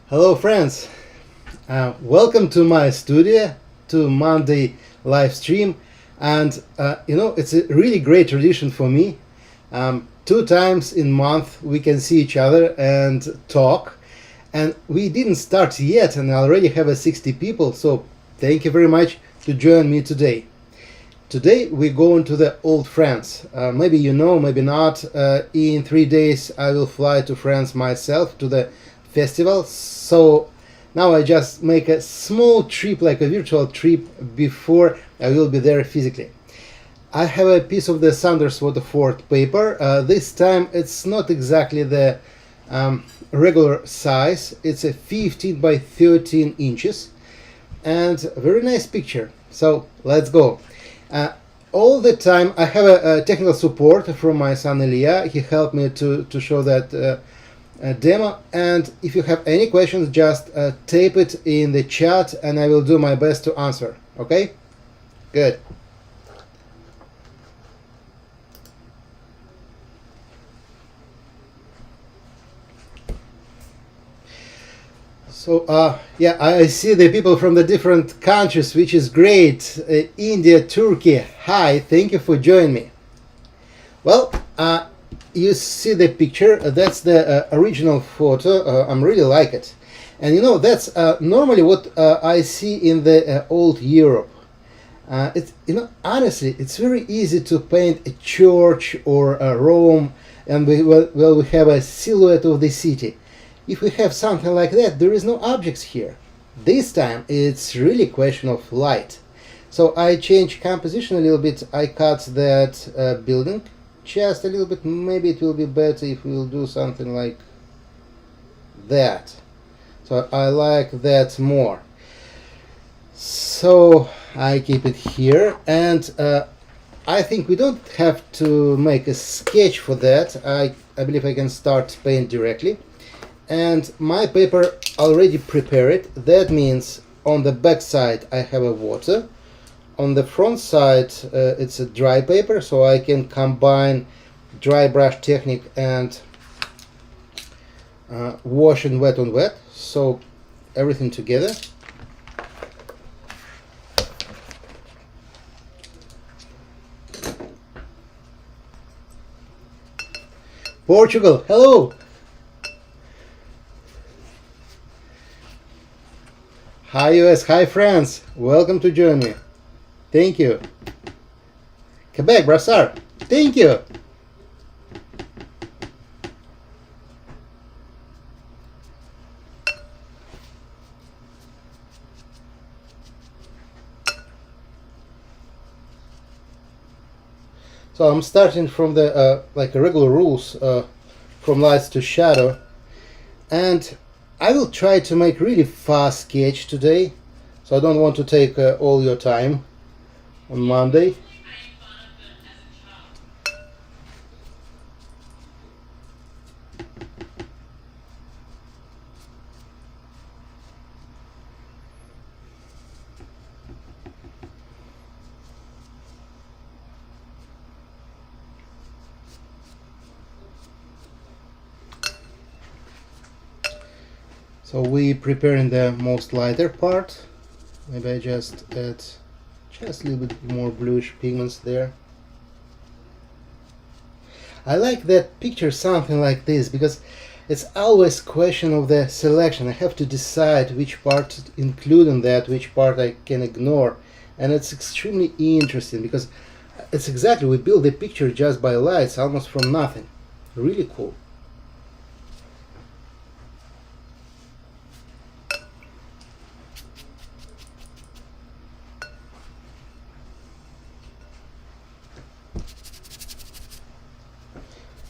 Hello friends, welcome to my studio, to Monday live stream. And it's a really great tradition for me. 2 times in month we can see each other and talk, and we didn't start yet and I already have 60 people, so thank you very much to join me today. Today we go into the old France. Maybe you know, maybe not. In 3 days I will fly to France myself to the festival. So now I just make a small trip, like a virtual trip, before I will be there physically. I have a piece of the Saunders Waterford paper. This time it's not exactly the regular size. It's a 15 by 13 inches and a very nice picture. So let's go. All the time I have a technical support from my son Ilya. He helped me to show that demo, and if you have any questions, just type it in the chat and I will do my best to answer. Okay? Good. So yeah, I see the people from the different countries, which is great. India, Turkey, hi, thank you for joining me. Well, you see the picture, that's the original photo. I really like it. And you know, that's normally what I see in the old Europe. It's, honestly, it's very easy to paint a church or a Rome, and we have a silhouette of the city. If we have something like that, there is no objects here. This time it's really a question of light. So I change composition a little bit. I cut that building just a little bit. Maybe it will be better if we will do something like that. So I like that more. So I keep it here, and I think we don't have to make a sketch for that. I believe I can start paint directly. And my paper already prepared. That means on the back side I have a water. On the front side it's a dry paper, so I can combine dry brush technique and wash and wet on wet, so everything together. Portugal, hello! Hi US, hi France, welcome to join me. Thank you. Quebec, Brassard, thank you. So I'm starting from the like regular rules, from lights to shadow, and I will try to make really fast sketch today, so I don't want to take all your time on Monday. So we preparing the most lighter part. Maybe I just add just a little bit more bluish pigments there. I like that picture something like this because it's always question of the selection. I have to decide which part to include in that, which part I can ignore, and it's extremely interesting because it's exactly, we build the picture just by lights, almost from nothing. Really cool.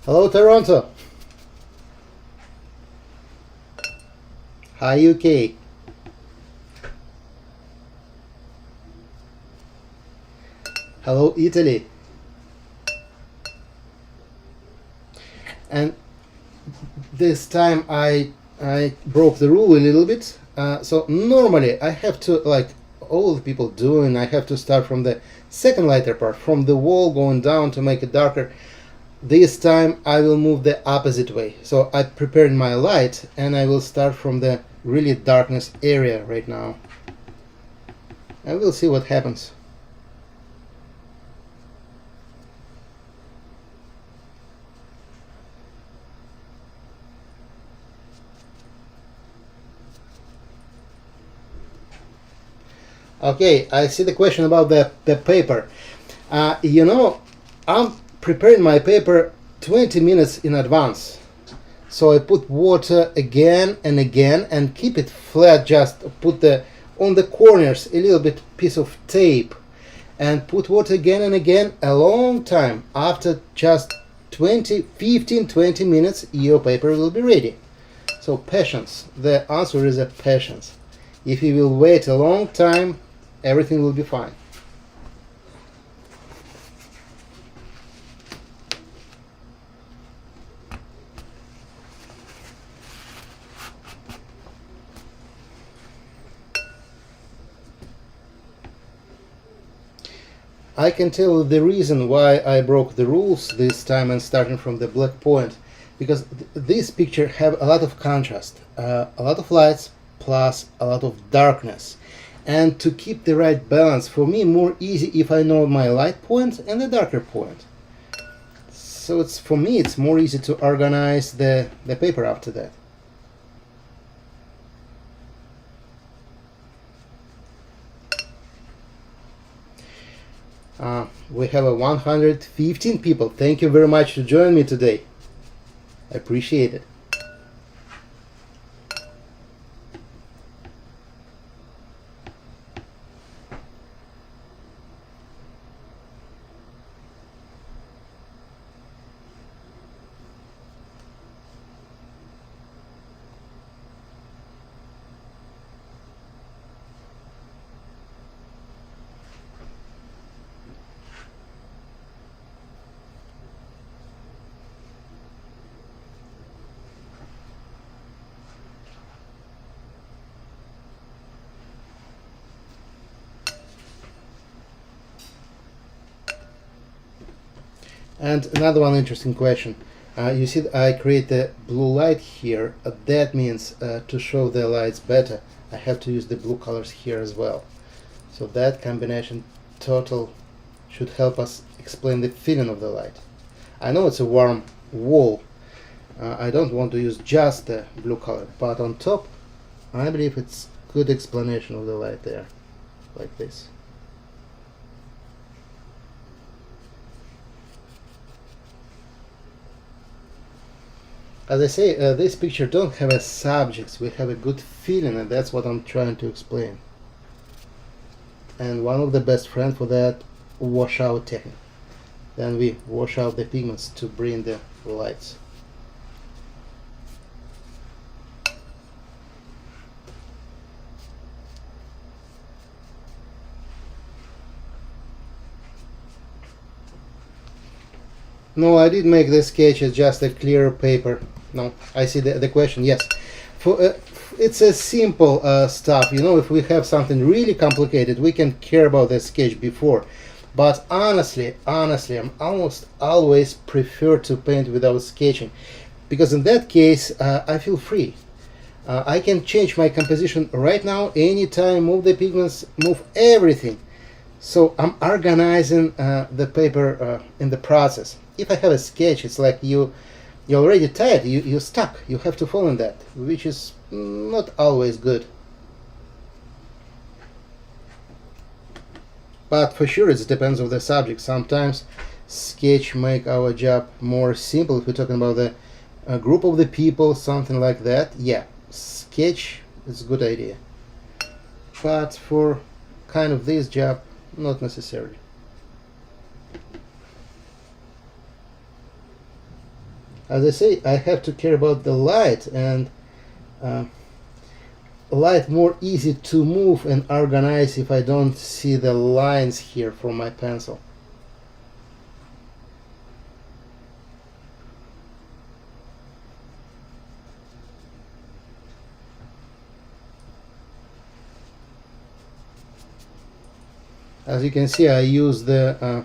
Hello Toronto. Hi UK. Hello Italy. And this time I broke the rule a little bit. So normally I have to, like all the people doing, I have to start from the second lighter part, from the wall going down to make it darker. this time I will move the opposite way. So I prepared my light and I will start from the really darkness area right now. And we'll see what happens. Okay, I see the question about the paper. You know, I'm preparing my paper 20 minutes in advance. So I put water again and again and keep it flat, just put on the corners a little bit piece of tape and put water again and again a long time. After just 15-20 minutes your paper will be ready. So patience, the answer is a patience. If you will wait a long time, everything will be fine. I can tell the reason why I broke the rules this time and starting from the black point, because this picture have a lot of contrast, a lot of lights plus a lot of darkness, and to keep the right balance for me more easy if I know my light point and the darker point. So it's for me it's more easy to organize the paper after that. We have 115 people. Thank you very much to join me today. I appreciate it. And another one interesting question. You see I create the blue light here. That means to show the lights better, I have to use the blue colors here as well. So that combination total should help us explain the feeling of the light. I know it's a warm wall. I don't want to use just the blue color, but on top I believe it's good explanation of the light there, like this. As I say, this picture don't have a subjects, we have a good feeling, and that's what I'm trying to explain. And one of the best friends for that, washout technique. Then we wash out the pigments to bring the lights. No, I did make the sketch as just a clear paper. No, I see the question. Yes, for it's a simple stuff. You know, if we have something really complicated, we can care about the sketch before. But honestly, I'm almost always prefer to paint without sketching, because in that case I feel free. I can change my composition right now, anytime, move the pigments, move everything. So I'm organizing the paper in the process. If I have a sketch, it's like you're already tired, you're stuck, you have to follow in that, which is not always good. But for sure it depends on the subject. Sometimes sketch make our job more simple. If we're talking about the group of the people, something like that, yeah, sketch is a good idea. But for kind of this job, not necessarily. As I say, I have to care about the light, and light more easy to move and organize if I don't see the lines here from my pencil. As you can see, I use the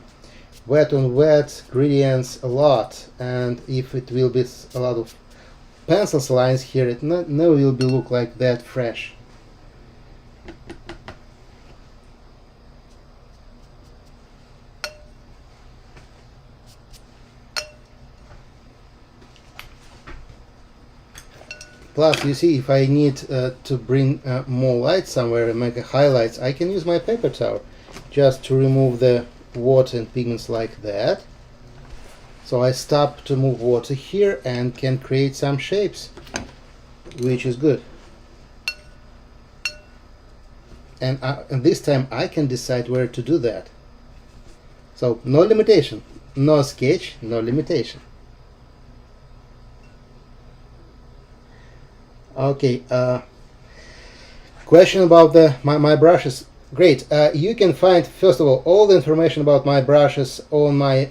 wet on wet gradients a lot, and if it will be a lot of pencils lines here, it no will be look like that fresh. Plus, you see, if I need to bring more light somewhere and make a highlights, I can use my paper towel just to remove the water and pigments like that. So I stop to move water here and can create some shapes, which is good. And this time I can decide where to do that. So no limitation, no sketch, no limitation. Okay, question about my brushes. Great. You can find, first of all the information about my brushes on my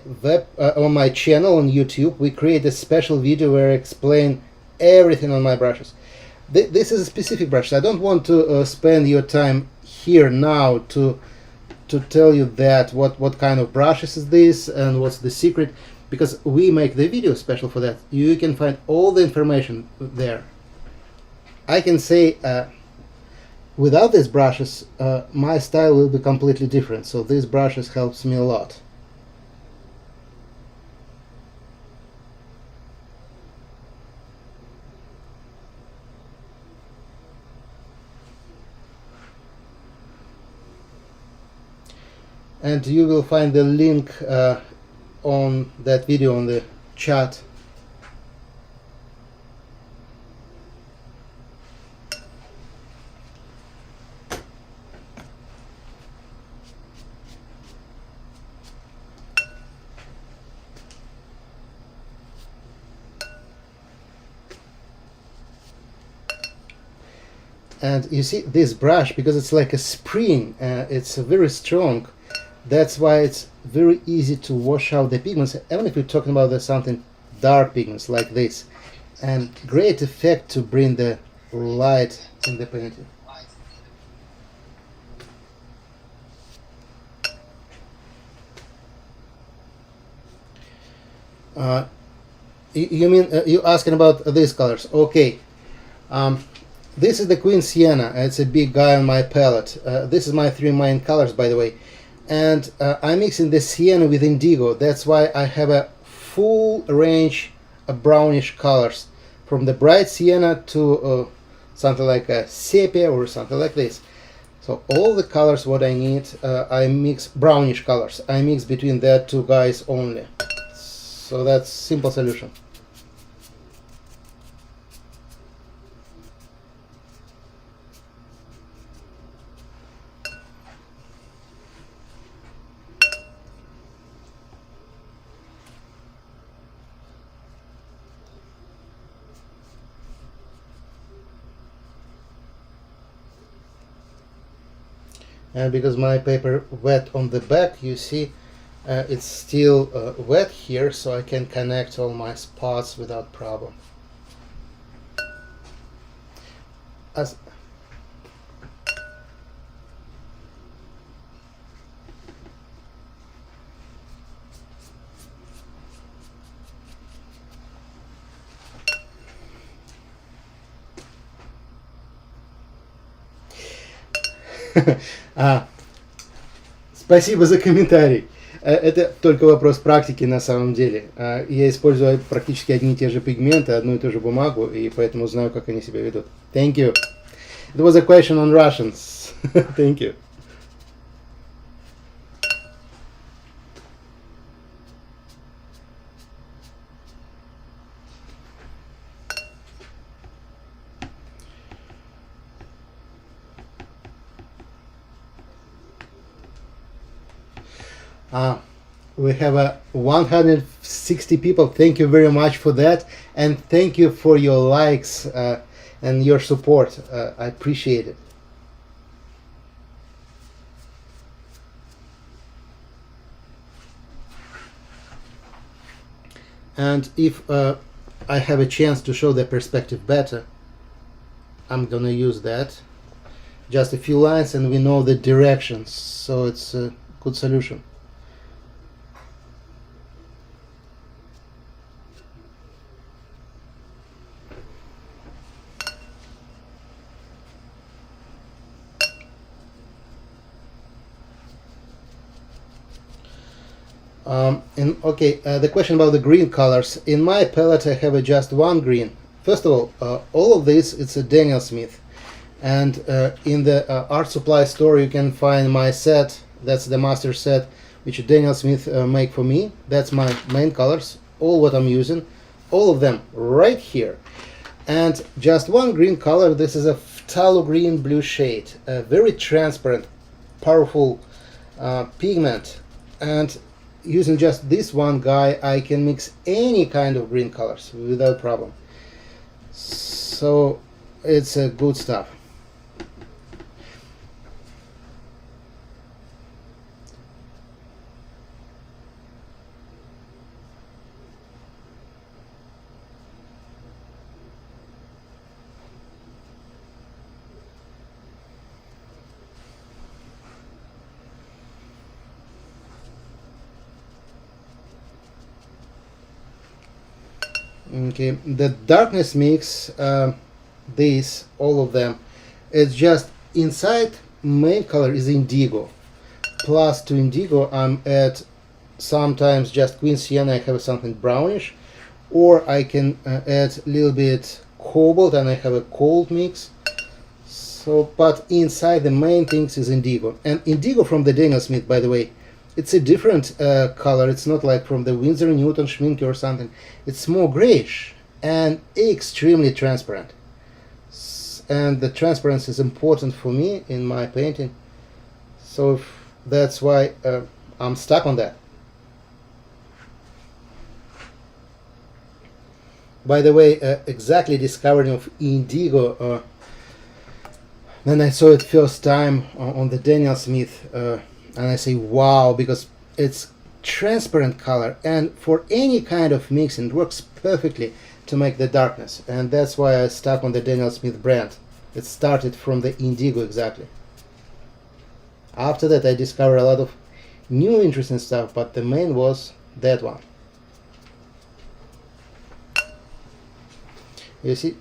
on my channel on YouTube. We create a special video where I explain everything on my brushes. This is a specific brush. I don't want to spend your time here now to tell you that what kind of brushes is this and what's the secret, because we make the video special for that. You can find all the information there. I can say without these brushes my style will be completely different, so these brushes helps me a lot. And you will find the link on that video on the chat. And you see this brush, because it's like a spring, it's very strong. That's why it's very easy to wash out the pigments, even if you're talking about something dark pigments like this. And great effect to bring the light in the painting. You mean you asking about these colors? Okay. This is the Queen Sienna. It's a big guy on my palette. This is my three main colors, by the way. And I'm mixing the Sienna with Indigo. That's why I have a full range of brownish colors, from the bright Sienna to something like a sepia or something like this. So all the colors what I need, I mix brownish colors. I mix between that two guys only. So that's simple solution. And because my paper wet on the back, you see it's still wet here, so I can connect all my spots without problem. As Спасибо за комментарий. Это только вопрос практики на самом деле. Я использую практически одни и те же пигменты, одну и ту же бумагу, и поэтому знаю, как они себя ведут. Thank you. It was a question on Russians. Thank you. We have 160 people. Thank you very much for that, and thank you for your likes and your support. I appreciate it. And if I have a chance to show the perspective better, I'm gonna use that. Just a few lines and we know the directions, so it's a good solution. The question about the green colors. In my palette, I have just one green. First of all of this it's a Daniel Smith, and in the art supply store you can find my set. That's the master set, which Daniel Smith make for me. That's my main colors. All what I'm using, all of them right here, and just one green color. This is a phthalo green blue shade, a very transparent, powerful pigment, and using just this one guy I can mix any kind of green colors without problem. So it's a good stuff. Okay, the darkness mix, these, all of them, it's just inside main color is indigo. Plus to indigo I'm add sometimes just Queen Sienna, I have something brownish, or I can add a little bit cobalt and I have a cold mix. So, but inside the main things is indigo. And indigo from the Daniel Smith, by the way, it's a different color. It's not like from the Winsor Newton Schminke or something. It's more grayish and extremely transparent. And the transparency is important for me in my painting. So that's why I'm stuck on that. By the way, exactly discovering of indigo, when I saw it first time on the Daniel Smith, and I say wow, because it's transparent color, and for any kind of mixing it works perfectly to make the darkness, and that's why I stuck on the Daniel Smith brand. It started from the indigo exactly. After that I discovered a lot of new interesting stuff, but the main was that one. You see,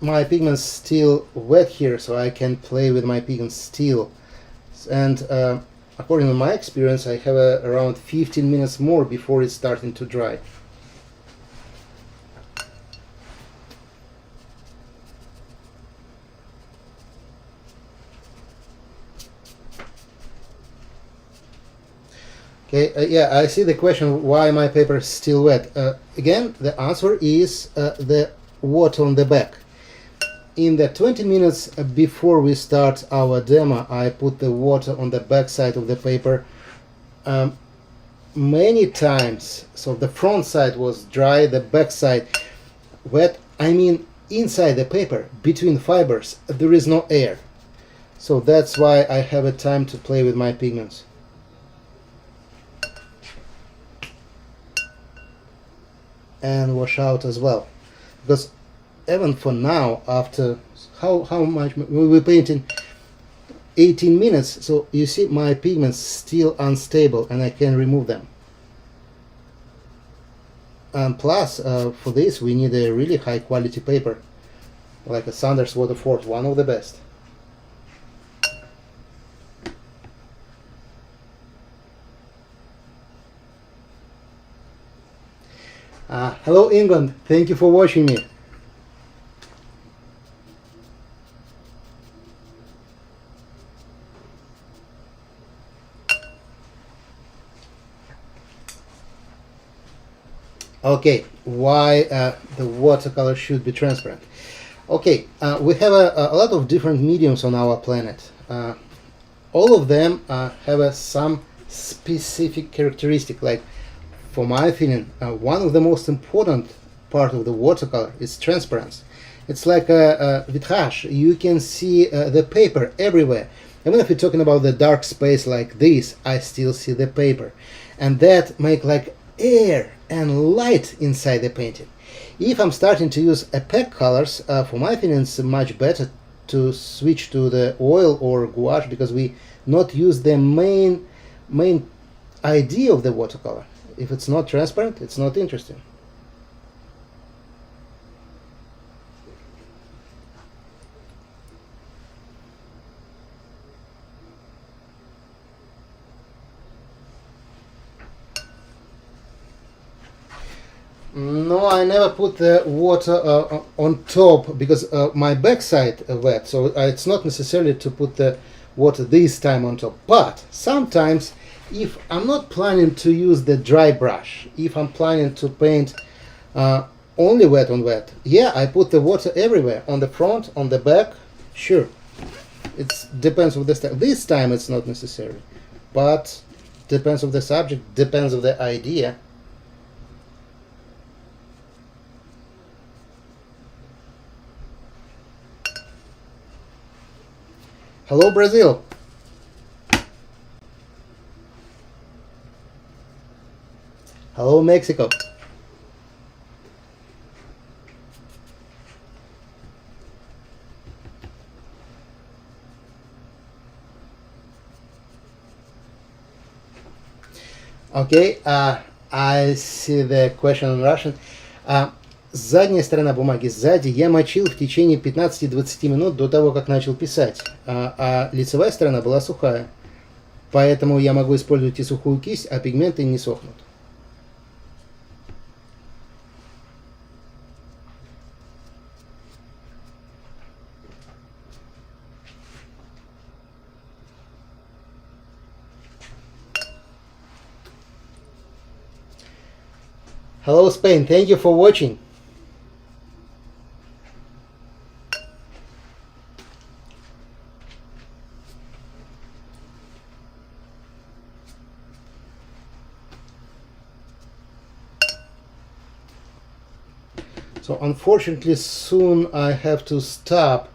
my pigment's still wet here, so I can play with my pigments still, and according to my experience, I have around 15 minutes more before it's starting to dry. Okay, yeah, I see the question why my paper is still wet. Again, the answer is the water on the back. In the 20 minutes before we start our demo, I put the water on the back side of the paper many times. So the front side was dry, the back side wet. I mean inside the paper, between fibers, there is no air. So that's why I have a time to play with my pigments. And wash out as well. Because even for now, after how much we were painting 18 minutes, so you see my pigments still unstable and I can remove them. And plus for this we need a really high quality paper, like a Saunders Waterford, one of the best. Hello England, thank you for watching me. Okay, why the watercolor should be transparent. Okay, we have a lot of different mediums on our planet. All of them have some specific characteristic. Like, for my feeling, one of the most important part of the watercolor is transparency. It's like a vitrage. You can see the paper everywhere. Even if you're talking about the dark space like this, I still see the paper. And that make like air and light inside the painting. If I'm starting to use opaque colors, for my opinion it's much better to switch to the oil or gouache, because we not use the main idea of the watercolor. If it's not transparent, it's not interesting. No, I never put the water on top because my backside wet, so it's not necessarily to put the water this time on top. But sometimes, if I'm not planning to use the dry brush, if I'm planning to paint uh, only wet on wet, yeah, I put the water everywhere, on the front, on the back, sure. It depends on the style. This time it's not necessary, but depends on the subject, depends on the idea. Hello, Brazil. Hello, Mexico. Okay, I see the question in Russian. Задняя сторона бумаги сзади я мочил в течение 15-20 минут до того, как начал писать, а лицевая сторона была сухая. Поэтому я могу использовать и сухую кисть, а пигменты не сохнут. Hello, Spain. Thank you for watching. So unfortunately soon I have to stop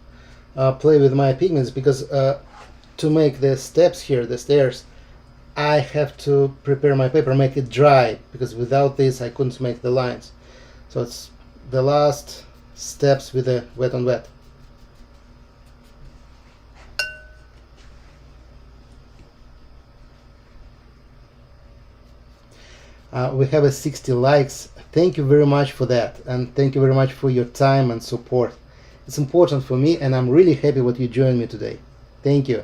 play with my pigments because to make the steps here, the stairs, I have to prepare my paper, make it dry, because without this I couldn't make the lines. So it's the last steps with the wet on wet. We have a 60 likes. Thank you very much for that, and thank you very much for your time and support. It's important for me, and I'm really happy that you joined me today. Thank you.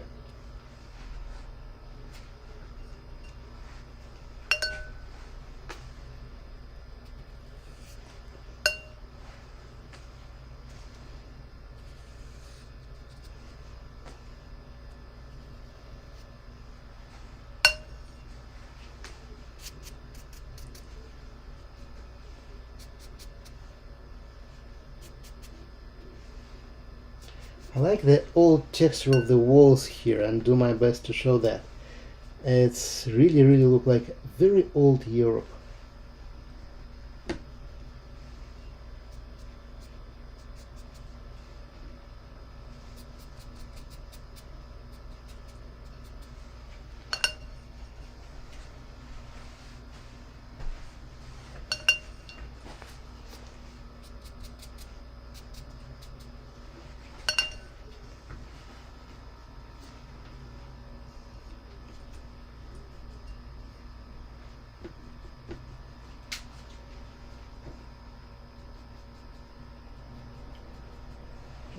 I like the old texture of the walls here and do my best to show that. It's really look like very old Europe.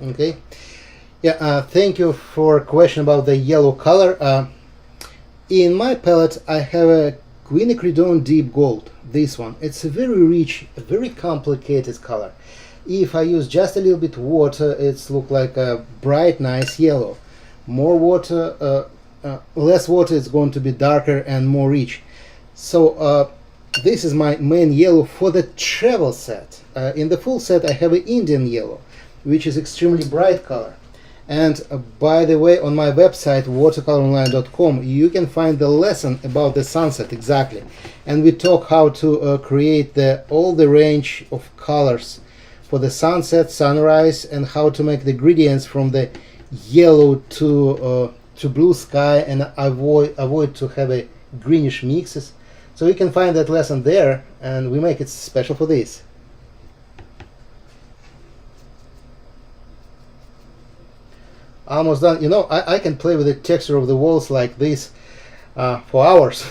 Okay, yeah, thank you for a question about the yellow color. In my palette I have a Quinacridone Deep Gold, this one. It's a very rich, very complicated color. If I use just a little bit water, it's look like a bright, nice yellow. More water, less water, it's going to be darker and more rich. So this is my main yellow for the travel set. In the full set I have an Indian yellow, which is extremely bright color. And by the way, on my website watercoloronline.com you can find the lesson about the sunset exactly, and we talk how to create all the range of colors for the sunset, sunrise, and how to make the gradients from the yellow to blue sky and avoid to have a greenish mixes. So you can find that lesson there, and we make it special for this. Almost done. You know, I can play with the texture of the walls like this for hours,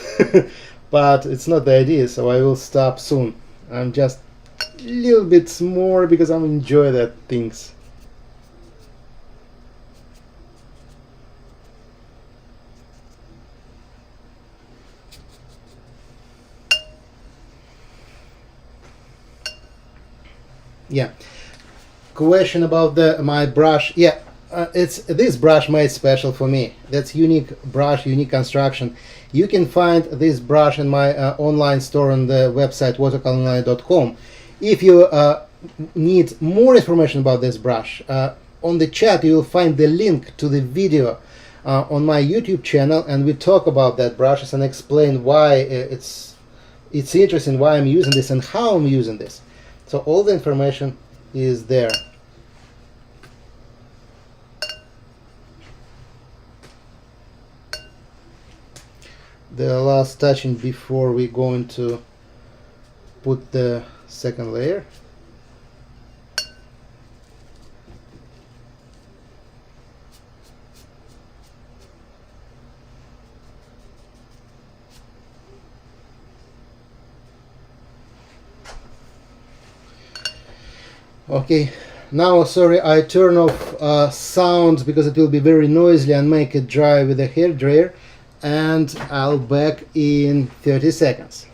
but it's not the idea, so I will stop soon. I'm just a little bit more because I enjoy that things. Yeah. Question about my brush. Yeah, it's this brush made special for me. That's unique brush, unique construction. You can find this brush in my online store on the website watercolor.com. If you need more information about this brush, on the chat you will find the link to the video on my YouTube channel, and we talk about that brushes and explain why it's interesting, why I'm using this and how I'm using this. So all the information is there. The last touching before we going to put the second layer. Okay, now sorry, I turn off sound because it will be very noisy, and make it dry with a hair dryer, and I'll back in 30 seconds.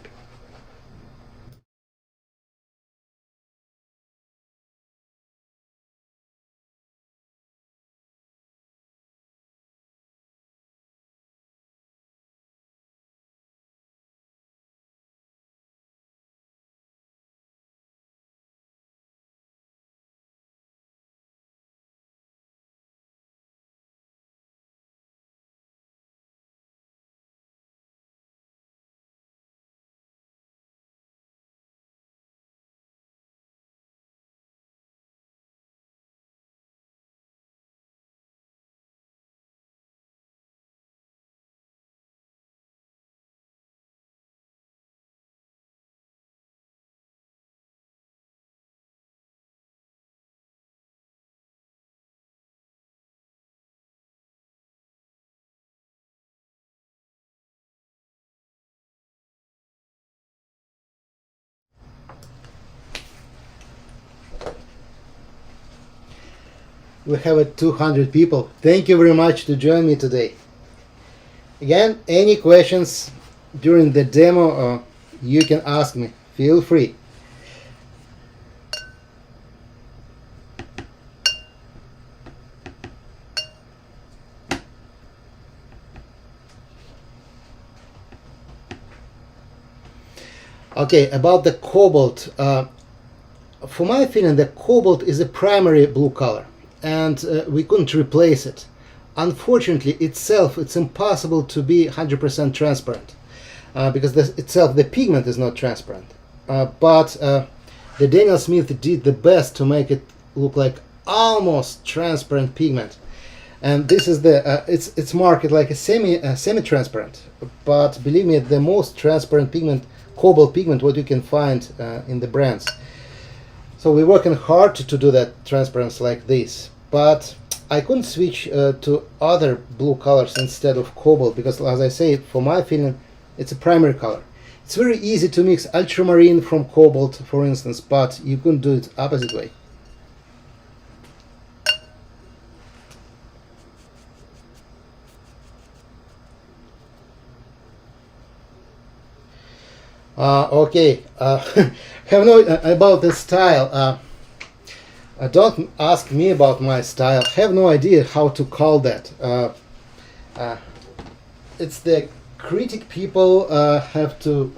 We have 200 people. Thank you very much to join me today. Again, any questions during the demo, you can ask me. Feel free. Okay, about the Cobalt. For my feeling, the Cobalt is a primary blue color, and we couldn't replace it. Unfortunately, it's impossible to be 100% transparent because the pigment is not transparent. But the Daniel Smith did the best to make it look like almost transparent pigment, and this is the it's marked like a semi-transparent. But believe me, the most transparent pigment, Cobalt pigment, what you can find in the brands. So we're working hard to do that transparency like this, but I couldn't switch to other blue colors instead of Cobalt because, as I say, for my feeling, it's a primary color. It's very easy to mix Ultramarine from Cobalt, for instance, but you couldn't do it opposite way. Okay, have no about the style. Don't ask me about my style. Have no idea how to call that. It's the critic people have to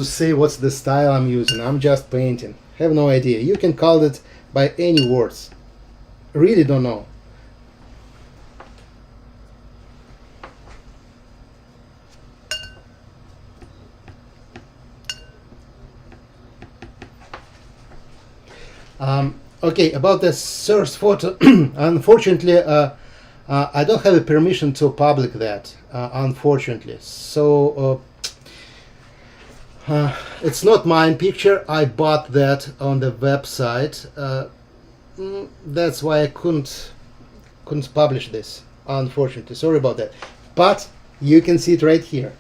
say what's the style I'm using. I'm just painting. Have no idea. You can call it by any words. Really don't know. Okay, about the source photo, unfortunately, I don't have a permission to public that, unfortunately. So it's not my picture. I bought that on the website. That's why I couldn't publish this, unfortunately. Sorry about that. But you can see it right here.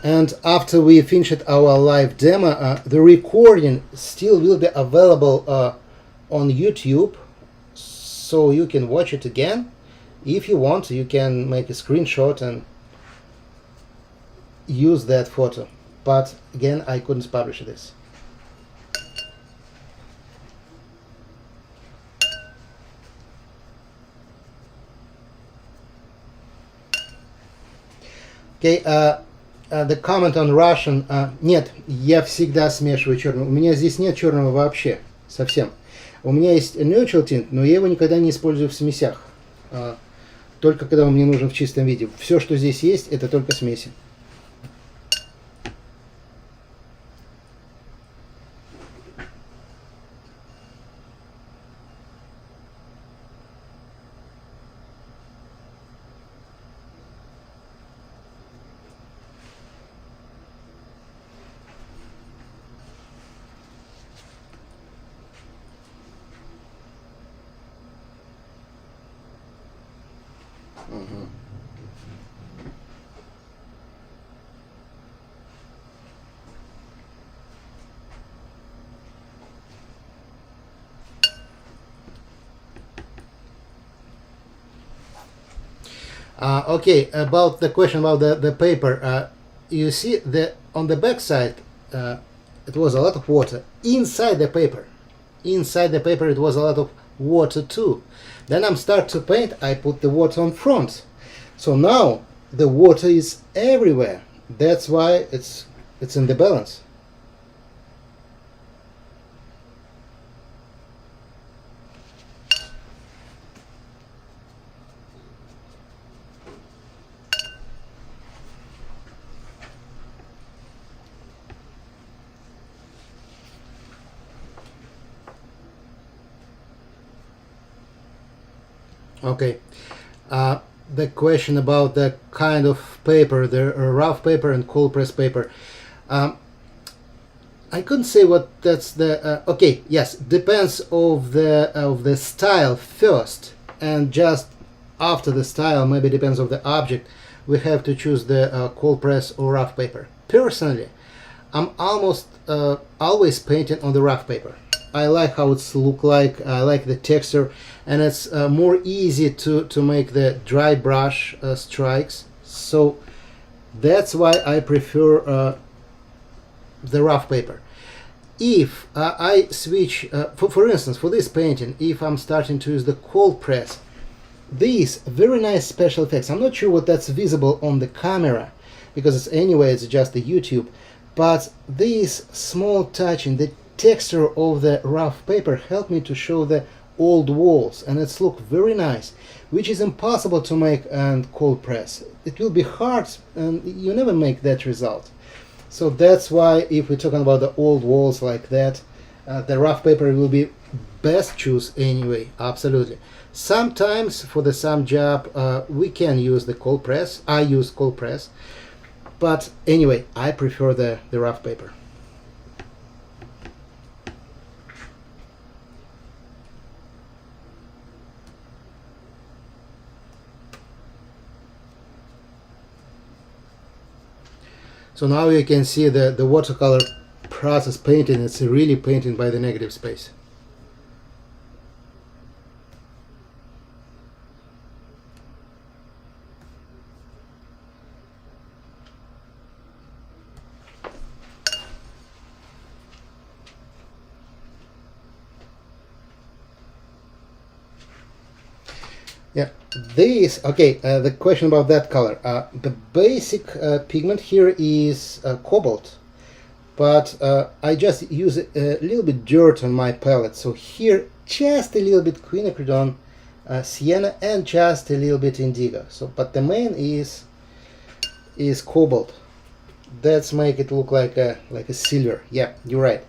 And after we finished our live demo, the recording still will be available on YouTube, so you can watch it again. If you want, you can make a screenshot and use that photo, but again I couldn't publish this. Okay, the comment on Russian. Нет, я всегда смешиваю черный. У меня здесь нет черного вообще, совсем. У меня есть neutral tint, но я его никогда не использую в смесях. Только когда он мне нужен в чистом виде. Все, что здесь есть, это только смеси. Okay, about the question about the paper, you see that on the back side it was a lot of water. Inside the paper it was a lot of water too. Then I'm start to paint, I put the water on front. So now the water is everywhere. That's why it's in the balance. Okay, the question about the kind of paper, the rough paper and cold press paper. I couldn't say what that's the. Okay, yes, depends of the style first, and just after the style, maybe depends of the object. We have to choose the cold press or rough paper. Personally, I'm almost always painting on the rough paper. I like how it's look like. I like the texture, and it's more easy to make the dry brush strikes. So that's why I prefer the rough paper. If I switch, for instance, for this painting, if I'm starting to use the cold press, these very nice special effects. I'm not sure what that's visible on the camera, because it's just a YouTube. But this small touch in the texture of the rough paper helped me to show the old walls, and it's look very nice, which is impossible to make and cold press. It will be hard, and you never make that result. So that's why if we're talking about the old walls like that, the rough paper will be best choose anyway. Absolutely. Sometimes for the some job we can use the cold press. I use cold press, but anyway I prefer the rough paper. So now you can see the watercolor process painting. It's really painting by the negative space. Yeah, this, okay, the question about that color. The basic pigment here is Cobalt, but I just use a little bit dirt on my palette. So here, just a little bit Quinacridone, Sienna, and just a little bit Indigo. So, but the main is Cobalt. That's make it look like a silver. Yeah, you're right.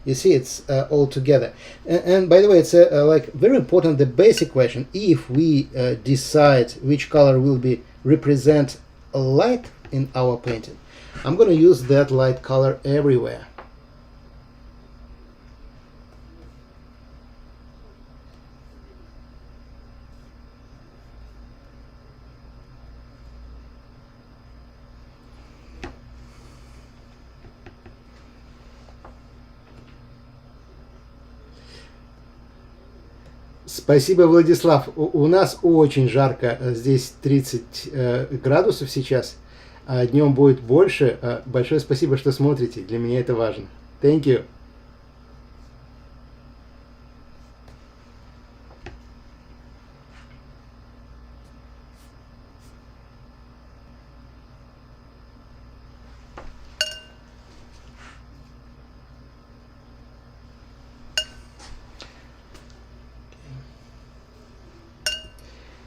You see, it's all together. And by the way, it's like very important, the basic question. If we decide which color will be represent light in our painting, I'm going to use that light color everywhere. Спасибо, Владислав. У нас очень жарко, здесь 30 градусов сейчас. Днем будет больше. Большое спасибо, что смотрите. Для меня это важно. Thank you.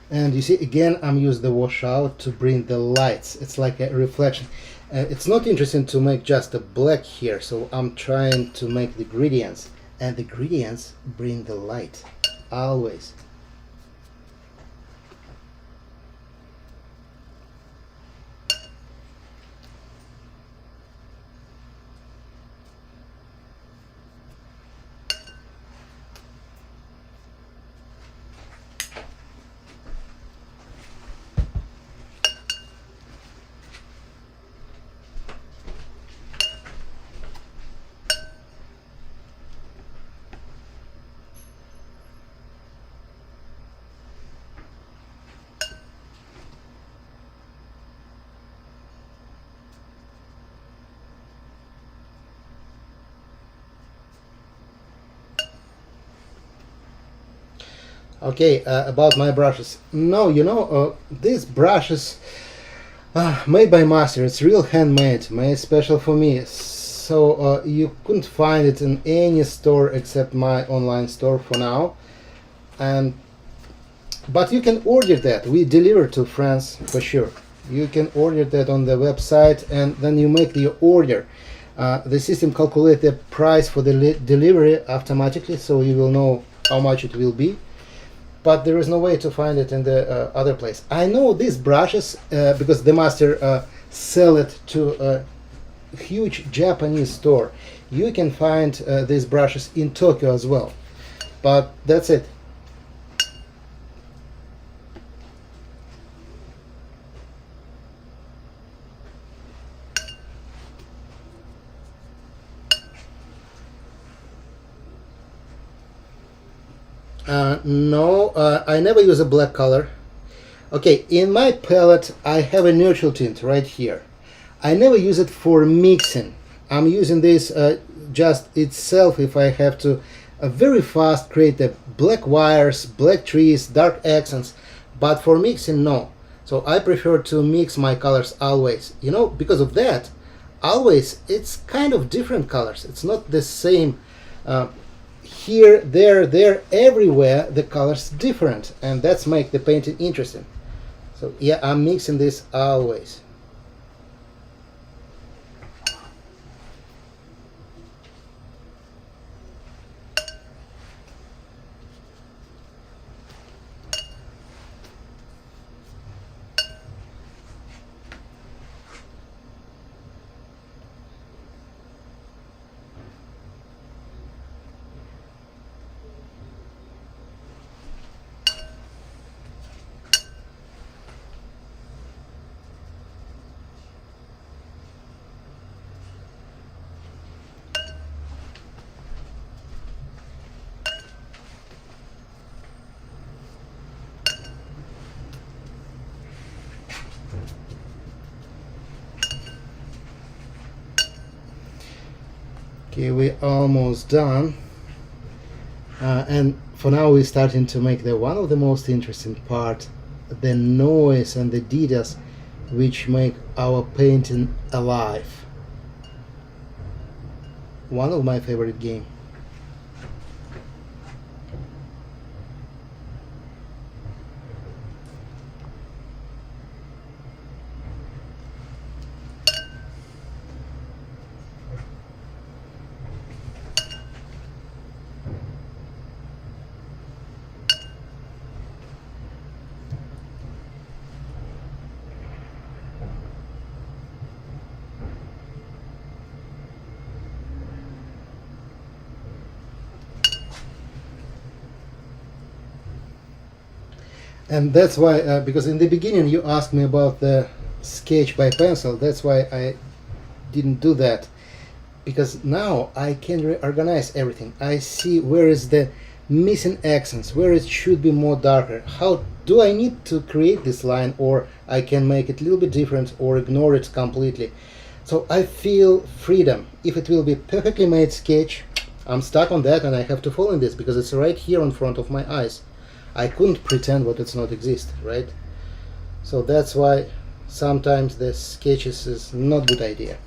And you see, again, I'm using the washout to bring the lights. It's like a reflection. It's not interesting to make just a black here, so I'm trying to make the gradients. And the gradients bring the light, always. Okay, about my brushes. No, you know, these brushes made by master. It's real handmade, made special for me. So you couldn't find it in any store except my online store for now. But you can order that. We deliver to France for sure. You can order that on the website, and then you make the order. The system calculates the price for the delivery automatically, so you will know how much it will be. But there is no way to find it in the other place. I know these brushes because the master sell it to a huge Japanese store. You can find these brushes in Tokyo as well. But that's it. No, I never use a black color. Okay, in my palette I have a neutral tint right here. I never use it for mixing. I'm using this just itself if I have to very fast create the black wires, black trees, dark accents, but for mixing, no. So I prefer to mix my colors always. You know, because of that, always it's kind of different colors. It's not the same. Here, there, everywhere the colors different, and that's make the painting interesting. So yeah, I'm mixing this always. Okay, we're almost done, and for now we're starting to make the one of the most interesting part, the noise and the details which make our painting alive. One of my favorite games. And that's why, because in the beginning you asked me about the sketch by pencil, that's why I didn't do that. Because now I can reorganize everything. I see where is the missing accents, where it should be more darker. How do I need to create this line, or I can make it a little bit different or ignore it completely? So I feel freedom. If it will be perfectly made sketch, I'm stuck on that and I have to follow in this because it's right here in front of my eyes. I couldn't pretend what it's not exist, right? So that's why sometimes the sketches is not good idea.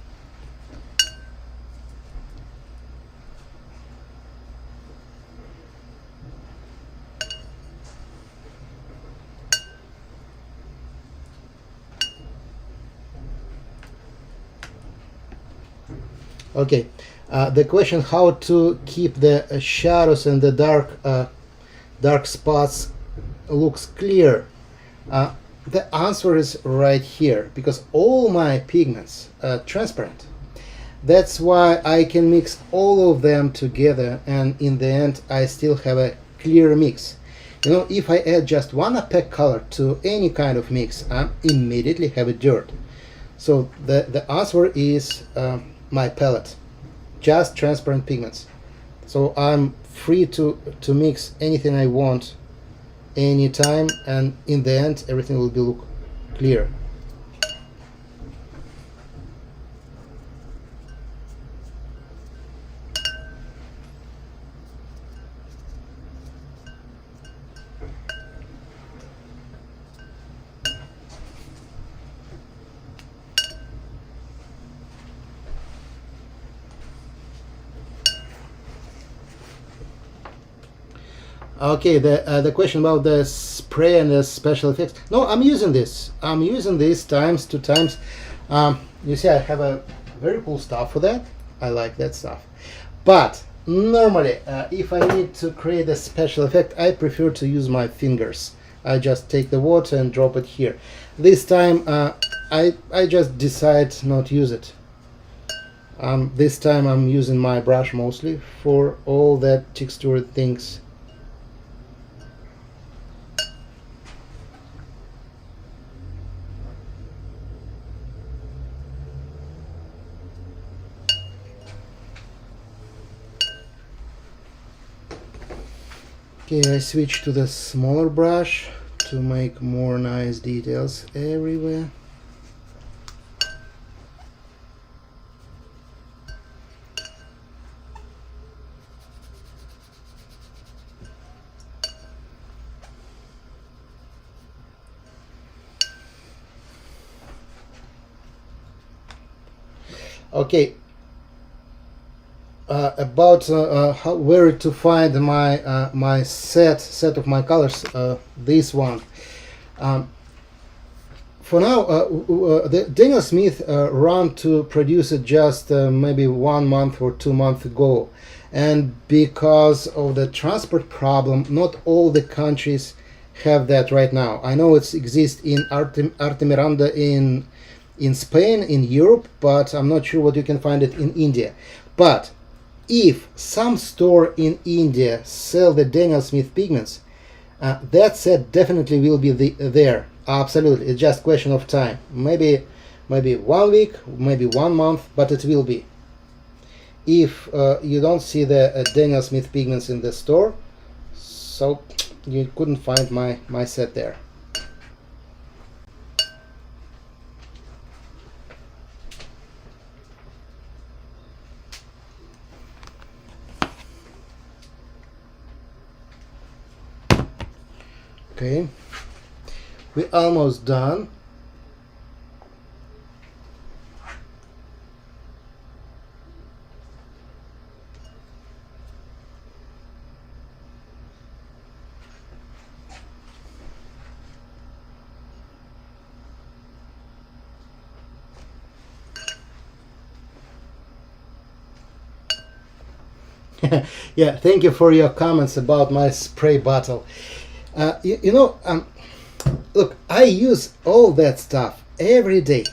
Okay, the question how to keep the shadows and the dark spots looks clear. The answer is right here, because all my pigments are transparent. That's why I can mix all of them together, and in the end I still have a clear mix. You know, if I add just one opaque color to any kind of mix, I immediately have a dirt. So the answer is my palette, just transparent pigments. So I'm free to mix anything I want anytime, and in the end everything will be look clear. Okay, the question about the spray and the special effects. No, I'm using this. I'm using this times 2 times. You see, I have a very cool stuff for that. I like that stuff. But normally, if I need to create a special effect, I prefer to use my fingers. I just take the water and drop it here. This time, I just decide not to use it. This time I'm using my brush mostly for all that textured things. Okay, I switch to the smaller brush to make more nice details everywhere. Okay, about where to find my my set of my colors. This one. For now, the Daniel Smith run to produce it just maybe 1 month or 2 months ago, and because of the transport problem, not all the countries have that right now. I know it exists in Artemiranda in Spain, in Europe, but I'm not sure what you can find it in India. But if some store in India sell the Daniel Smith pigments, that set definitely will be there. Absolutely, it's just question of time. Maybe 1 week, maybe 1 month, but it will be. If you don't see the Daniel Smith pigments in the store, so you couldn't find my set there. Okay, we're almost done. Yeah, thank you for your comments about my spray bottle. You know, look, I use all that stuff every day,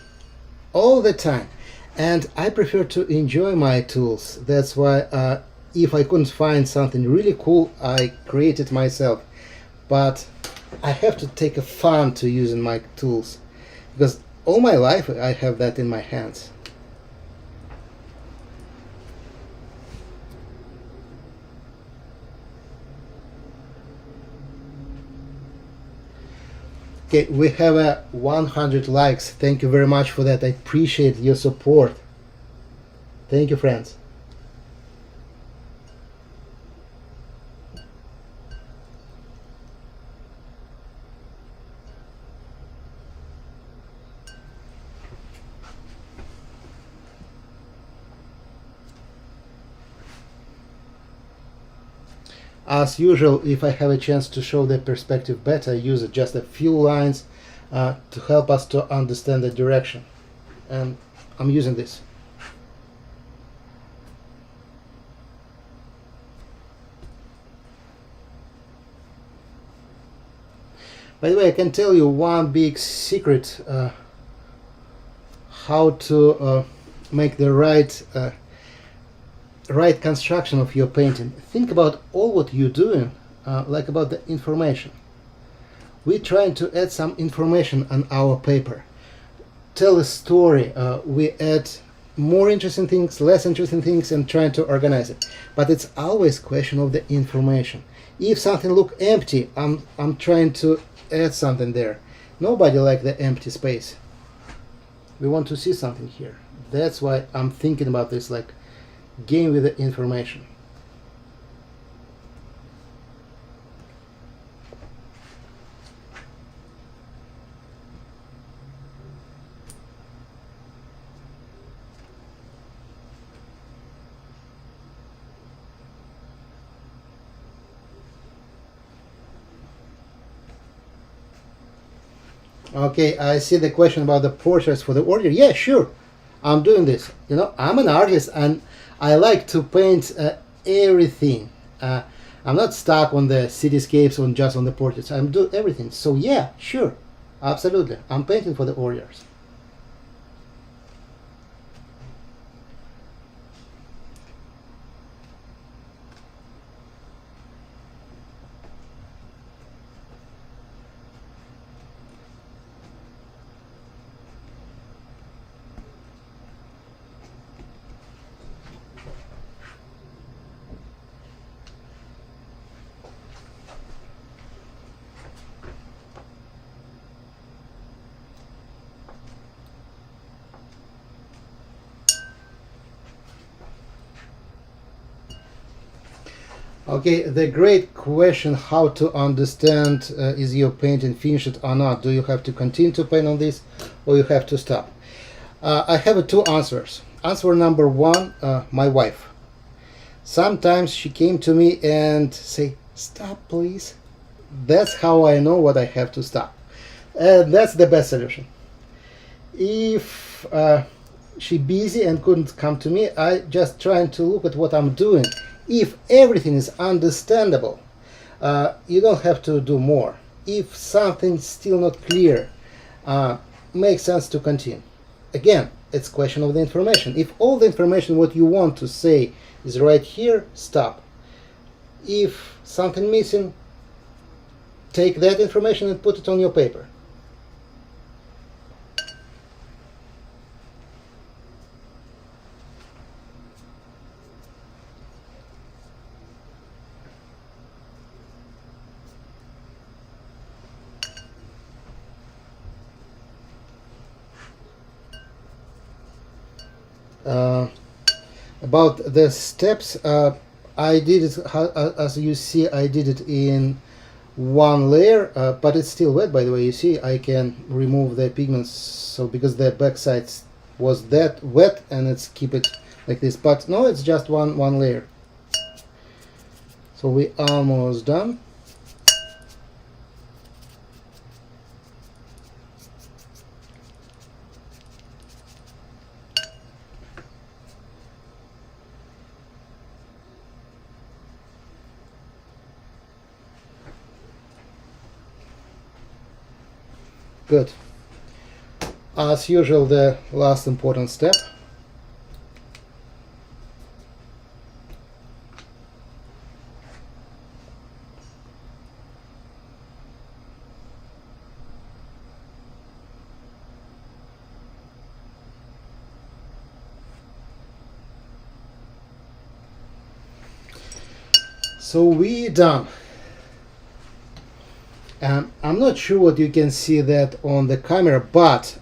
all the time, and I prefer to enjoy my tools. That's why if I couldn't find something really cool, I create it myself. But I have to take a fun to using my tools, because all my life I have that in my hands. Okay, we have a 100 likes. Thank you very much for that. I appreciate your support. Thank you, friends. As usual, if I have a chance to show the perspective better, I use just a few lines to help us to understand the direction. And I'm using this. By the way, I can tell you one big secret how to make the right construction of your painting. Think about all what you're doing, like about the information. We're trying to add some information on our paper, tell a story. We add more interesting things, less interesting things, and trying to organize it. But it's always question of the information. If something look empty, I'm trying to add something there. Nobody like the empty space. We want to see something here. That's why I'm thinking about this, like game with the information. Okay, I see the question about the portraits for the order. Yeah, sure, I'm doing this. You know, I'm an artist and I like to paint everything. I'm not stuck on the cityscapes or just on the portraits. I'm doing everything. So yeah, sure, absolutely. I'm painting for the warriors. Okay, the great question, how to understand is your painting finished or not? Do you have to continue to paint on this or you have to stop? I have two answers. Answer number one, my wife. Sometimes she came to me and say, stop please. That's how I know what I have to stop. That's the best solution. If she busy and couldn't come to me, I just trying to look at what I'm doing. If everything is understandable, you don't have to do more. If something's still not clear, makes sense to continue. Again, it's question of the information. If all the information what you want to say is right here, stop. If something missing, take that information and put it on your paper. About the steps, I did it, as you see, I did it in one layer, but it's still wet, by the way. You see, I can remove the pigments, so because the backside was that wet, and it's keep it like this. But no, it's just one layer. So we almost done. Good. As usual, the last important step. So we done. I'm not sure what you can see that on the camera, but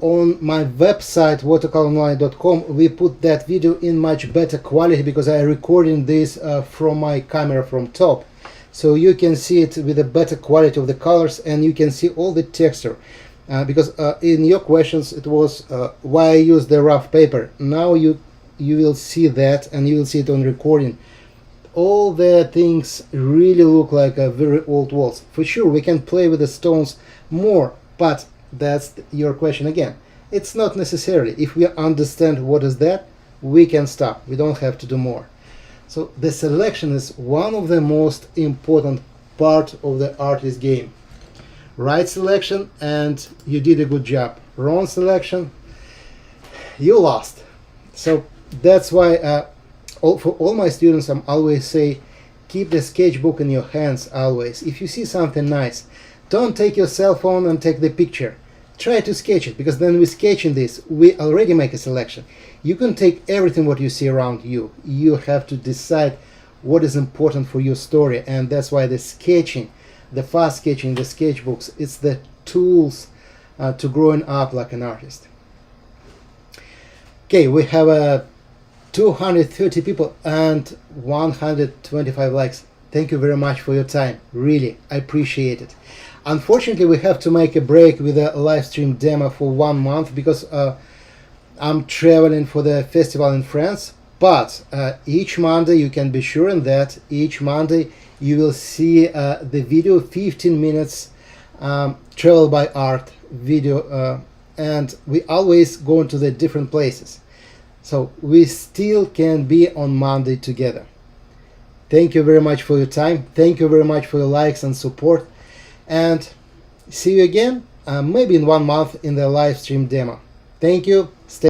on my website watercoloronline.com we put that video in much better quality because I recording this from my camera from top, so you can see it with a better quality of the colors, and you can see all the texture. Because in your questions it was why I use the rough paper. Now you will see that, and you will see it on recording. All the things really look like a very old walls. For sure we can play with the stones more, but that's your question again. It's not necessarily. If we understand what is that, we can stop. We don't have to do more. So the selection is one of the most important part of the artist game. Right selection and you did a good job. Wrong selection, you lost. So that's why for all my students I'm always say, keep the sketchbook in your hands always. If you see something nice, don't take your cell phone and take the picture. Try to sketch it, because then we sketching this, we already make a selection. You can take everything what you see around you. You have to decide what is important for your story, and that's why the sketching, the fast sketching, the sketchbooks, it's the tools to growing up like an artist. Okay, we have 230 people and 125 likes. Thank you very much for your time. Really, I appreciate it. Unfortunately, we have to make a break with a live stream demo for 1 month because I'm traveling for the festival in France. But each Monday, you can be sure in that each Monday you will see the video 15 minutes travel by art video, and we always go into the different places. So we still can be on Monday together. Thank you very much for your time. Thank you very much for your likes and support. And see you again, maybe in 1 month in the live stream demo. Thank you.